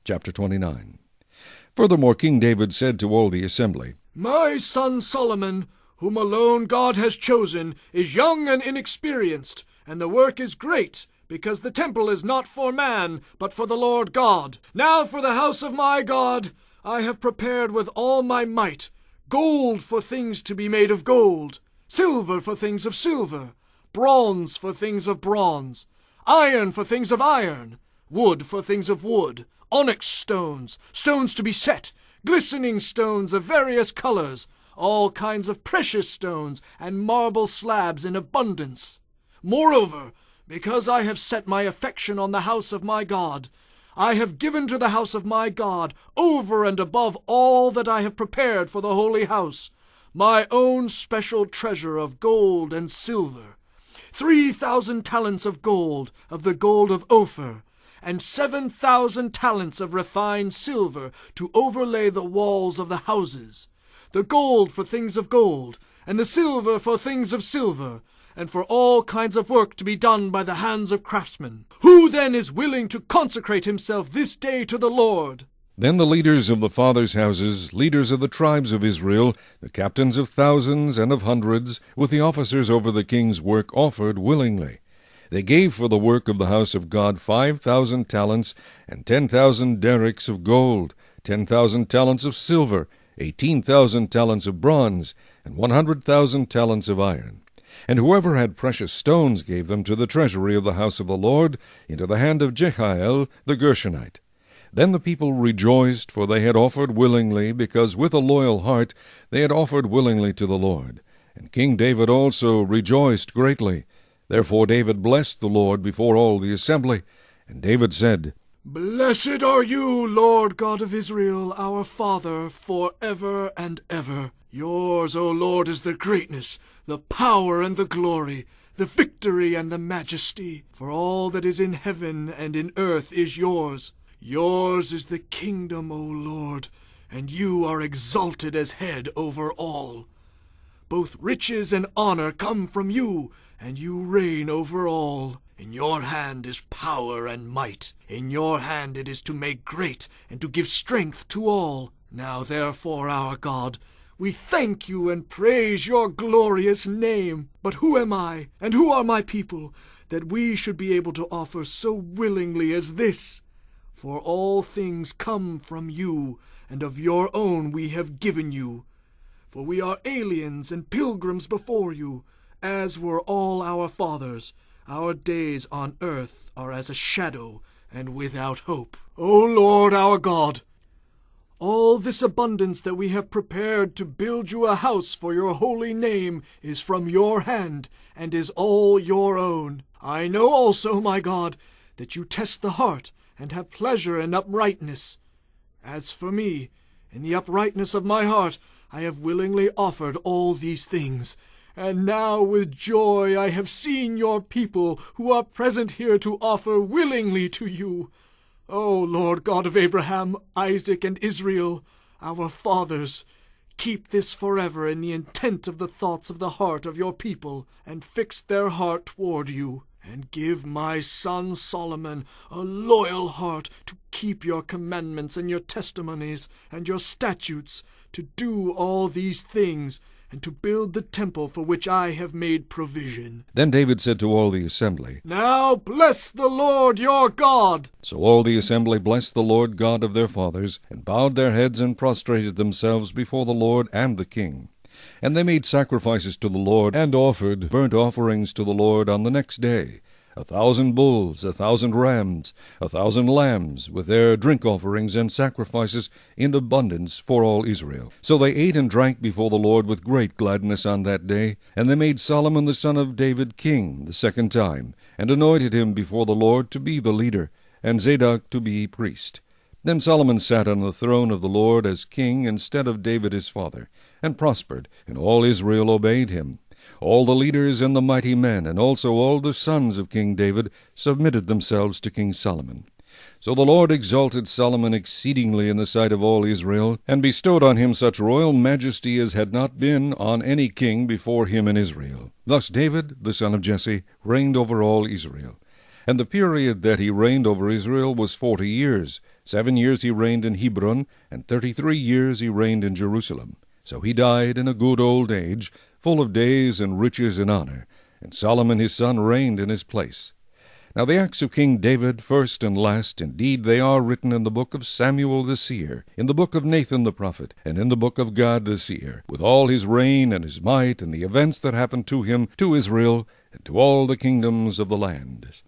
Chapter 29. Furthermore, King David said to all the assembly, My son Solomon, whom alone God has chosen, is young and inexperienced, and the work is great, because the temple is not for man, but for the Lord God. Now for the house of my God I have prepared with all my might gold for things to be made of gold, silver for things of silver, bronze for things of bronze, iron for things of iron, wood for things of wood, onyx stones, stones to be set, glistening stones of various colors, all kinds of precious stones, and marble slabs in abundance. Moreover, because I have set my affection on the house of my God, I have given to the house of my God, over and above all that I have prepared for the holy house, my own special treasure of gold and silver, 3,000 talents of the gold of Ophir, and 7,000 talents of refined silver to overlay the walls of the houses, the gold for things of gold, and the silver for things of silver, and for all kinds of work to be done by the hands of craftsmen. Who then is willing to consecrate himself this day to the Lord? Then the leaders of the fathers' houses, leaders of the tribes of Israel, the captains of thousands and of hundreds, with the officers over the king's work, offered willingly. They gave for the work of the house of God 5,000 talents, and 10,000 derricks of gold, 10,000 talents of silver, 18,000 talents of bronze, and 100,000 talents of iron. And whoever had precious stones gave them to the treasury of the house of the Lord, into the hand of Jehiel the Gershonite. Then the people rejoiced, for they had offered willingly, because with a loyal heart they had offered willingly to the Lord. And King David also rejoiced greatly. Therefore David blessed the Lord before all the assembly. And David said, Blessed are you, Lord God of Israel, our Father, forever and ever. Yours, O Lord, is the greatness, the power and the glory, the victory and the majesty. For all that is in heaven and in earth is yours. Yours is the kingdom, O Lord, and you are exalted as head over all. Both riches and honor come from you, and you reign over all. In your hand is power and might. In your hand it is to make great and to give strength to all. Now therefore, our God, we thank you and praise your glorious name. But who am I, and who are my people, that we should be able to offer so willingly as this? For all things come from you, and of your own we have given you. For we are aliens and pilgrims before you, as were all our fathers. Our days on earth are as a shadow, and without hope. O Lord our God, all this abundance that we have prepared to build you a house for your holy name is from your hand, and is all your own. I know also, my God, that you test the heart, and have pleasure in uprightness. As for me, in the uprightness of my heart, I have willingly offered all these things. And now with joy I have seen your people who are present here to offer willingly to you. O Lord God of Abraham, Isaac, and Israel, our fathers, keep this forever in the intent of the thoughts of the heart of your people, and fix their heart toward you. And give my son Solomon a loyal heart to keep your commandments and your testimonies and your statutes, to do all these things, and to build the temple for which I have made provision. Then David said to all the assembly, Now bless the Lord your God. So all the assembly blessed the Lord God of their fathers, and bowed their heads and prostrated themselves before the Lord and the king. And they made sacrifices to the Lord, and offered burnt offerings to the Lord on the next day, 1,000 bulls, 1,000 rams, 1,000 lambs, with their drink offerings and sacrifices in abundance for all Israel. So they ate and drank before the Lord with great gladness on that day. And they made Solomon the son of David king the second time, and anointed him before the Lord to be the leader, and Zadok to be priest. Then Solomon sat on the throne of the Lord as king instead of David his father, and prospered, and all Israel obeyed him. All the leaders and the mighty men, and also all the sons of King David, submitted themselves to King Solomon. So the Lord exalted Solomon exceedingly in the sight of all Israel, and bestowed on him such royal majesty as had not been on any king before him in Israel. Thus David, the son of Jesse, reigned over all Israel. And the period that he reigned over Israel was 40 years, 7 years he reigned in Hebron, and 33 years he reigned in Jerusalem. So he died in a good old age, full of days and riches and honor. And Solomon his son reigned in his place. Now the acts of King David, first and last, indeed they are written in the book of Samuel the seer, in the book of Nathan the prophet, and in the book of Gad the seer, with all his reign and his might, and the events that happened to him, to Israel, and to all the kingdoms of the land.